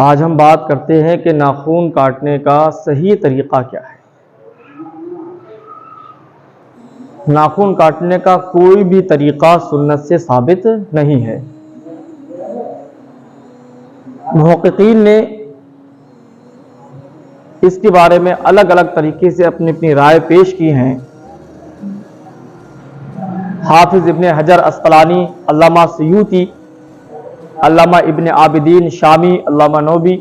آج ہم بات کرتے ہیں کہ ناخن کاٹنے کا صحیح طریقہ کیا ہے۔ ناخن کاٹنے کا کوئی بھی طریقہ سنت سے ثابت نہیں ہے۔ محققین نے اس کے بارے میں الگ الگ طریقے سے اپنی اپنی رائے پیش کی ہیں۔ حافظ ابن حجر اسقلانی، علامہ سیوطی، علامہ ابن عابدین شامی، علامہ نووی،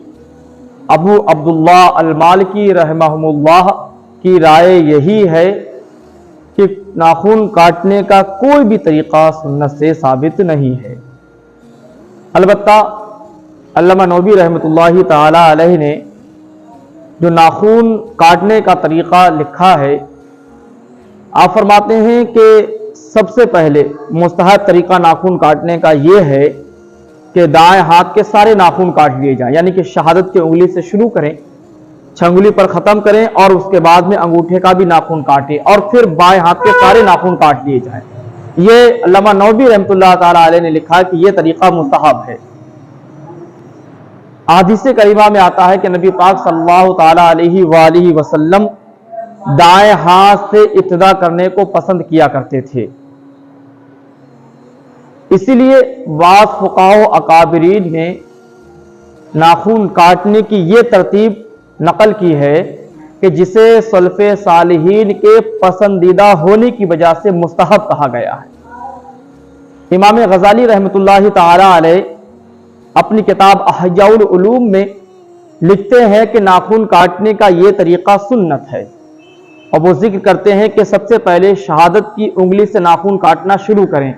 ابو عبداللہ المالکی رحمہم اللہ کی رائے یہی ہے کہ ناخن کاٹنے کا کوئی بھی طریقہ سنت سے ثابت نہیں ہے۔ البتہ علامہ نووی رحمۃ اللہ تعالی علیہ نے جو ناخن کاٹنے کا طریقہ لکھا ہے، آپ فرماتے ہیں کہ سب سے پہلے مستحب طریقہ ناخن کاٹنے کا یہ ہے کہ دائیں ہاتھ کے سارے ناخن کاٹ لیے جائیں، یعنی کہ شہادت کی انگلی سے شروع کریں، چھنگلی پر ختم کریں اور اس کے بعد میں انگوٹھے کا بھی ناخن کاٹیں اور پھر بائیں ہاتھ کے سارے ناخن کاٹ لیے جائیں۔ یہ علامہ نووی رحمۃ اللہ تعالی علیہ نے لکھا کہ یہ طریقہ مستحب ہے۔ احادیث کریمہ میں آتا ہے کہ نبی پاک صلی اللہ تعالی علیہ وآلہ وسلم دائیں ہاتھ سے ابتدا کرنے کو پسند کیا کرتے تھے۔ اسی لیے بعض فقہاء و اکابرین نے ناخن کاٹنے کی یہ ترتیب نقل کی ہے کہ جسے سلف صالحین کے پسندیدہ ہونے کی وجہ سے مستحب کہا گیا ہے۔ امام غزالی رحمۃ اللہ تعالی علیہ اپنی کتاب احیاء العلوم میں لکھتے ہیں کہ ناخن کاٹنے کا یہ طریقہ سنت ہے، اور وہ ذکر کرتے ہیں کہ سب سے پہلے شہادت کی انگلی سے ناخن کاٹنا شروع کریں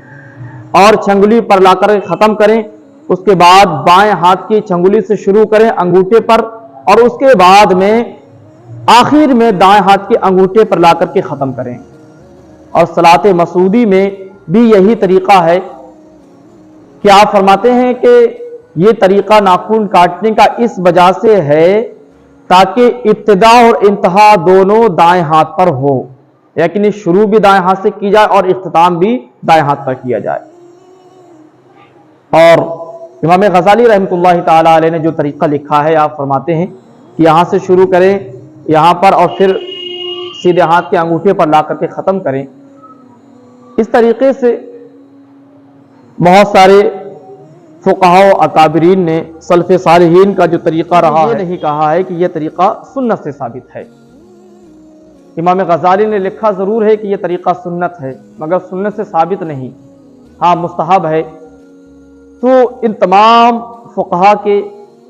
اور چھنگلی پر لا کر ختم کریں، اس کے بعد بائیں ہاتھ کی چھنگلی سے شروع کریں انگوٹھے پر، اور اس کے بعد میں آخر میں دائیں ہاتھ کے انگوٹھے پر لا کر کے ختم کریں۔ اور صلاۃ مسعودی میں بھی یہی طریقہ ہے کہ آپ فرماتے ہیں کہ یہ طریقہ ناخن کاٹنے کا اس وجہ سے ہے تاکہ ابتدا اور انتہا دونوں دائیں ہاتھ پر ہو، یعنی شروع بھی دائیں ہاتھ سے کی جائے اور اختتام بھی دائیں ہاتھ پر کیا جائے۔ اور امام غزالی رحمۃ اللہ تعالی علیہ نے جو طریقہ لکھا ہے، آپ فرماتے ہیں کہ یہاں سے شروع کریں یہاں پر اور پھر سیدھے ہاتھ کے انگوٹھے پر لا کر کے ختم کریں۔ اس طریقے سے بہت سارے فقہاء و اکابرین نے سلف صالحین کا جو طریقہ رہا ہے نہیں کہا ہے کہ یہ طریقہ سنت سے ثابت ہے۔ امام غزالی نے لکھا ضرور ہے کہ یہ طریقہ سنت ہے، مگر سنت سے ثابت نہیں، ہاں مستحب ہے۔ تو ان تمام فقہاء کے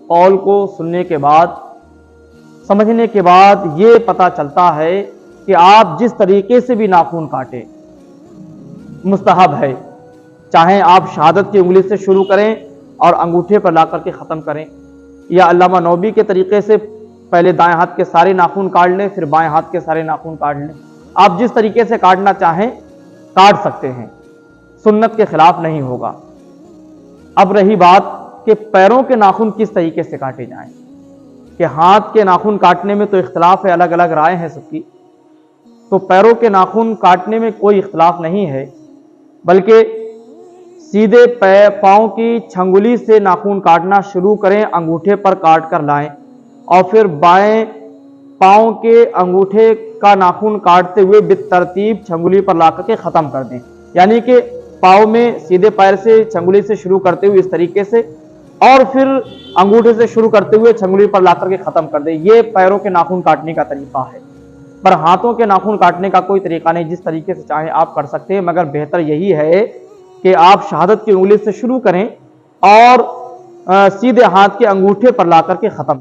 قول کو سننے کے بعد، سمجھنے کے بعد یہ پتہ چلتا ہے کہ آپ جس طریقے سے بھی ناخن کاٹیں مستحب ہے، چاہیں آپ شہادت کی انگلی سے شروع کریں اور انگوٹھے پر لا کر کے ختم کریں، یا علامہ نووی کے طریقے سے پہلے دائیں ہاتھ کے سارے ناخن کاٹ لیں پھر بائیں ہاتھ کے سارے ناخن کاٹ لیں۔ آپ جس طریقے سے کاٹنا چاہیں کاٹ سکتے ہیں، سنت کے خلاف نہیں ہوگا۔ اب رہی بات کہ پیروں کے ناخن کس طریقے سے کاٹے جائیں، کہ ہاتھ کے ناخن کاٹنے میں تو اختلاف ہے، الگ الگ رائے ہیں سب کی، تو پیروں کے ناخن کاٹنے میں کوئی اختلاف نہیں ہے، بلکہ سیدھے پاؤں کی چھنگلی سے ناخن کاٹنا شروع کریں، انگوٹھے پر کاٹ کر لائیں اور پھر بائیں پاؤں کے انگوٹھے کا ناخن کاٹتے ہوئے بالترتیب چھنگلی پر لا کر کے ختم کر دیں، یعنی کہ پاؤں میں سیدھے پیر سے چھنگلی سے شروع کرتے ہوئے اس طریقے سے اور پھر انگوٹھے سے شروع کرتے ہوئے چھنگلی پر لا کر کے ختم کر دیں۔ یہ پیروں کے ناخن کاٹنے کا طریقہ ہے، پر ہاتھوں کے ناخن کاٹنے کا کوئی طریقہ نہیں، جس طریقے سے چاہیں آپ کر سکتے ہیں، مگر بہتر یہی ہے کہ آپ شہادت کی انگلی سے شروع کریں اور سیدھے ہاتھ کے انگوٹھے پر لا کر کے ختم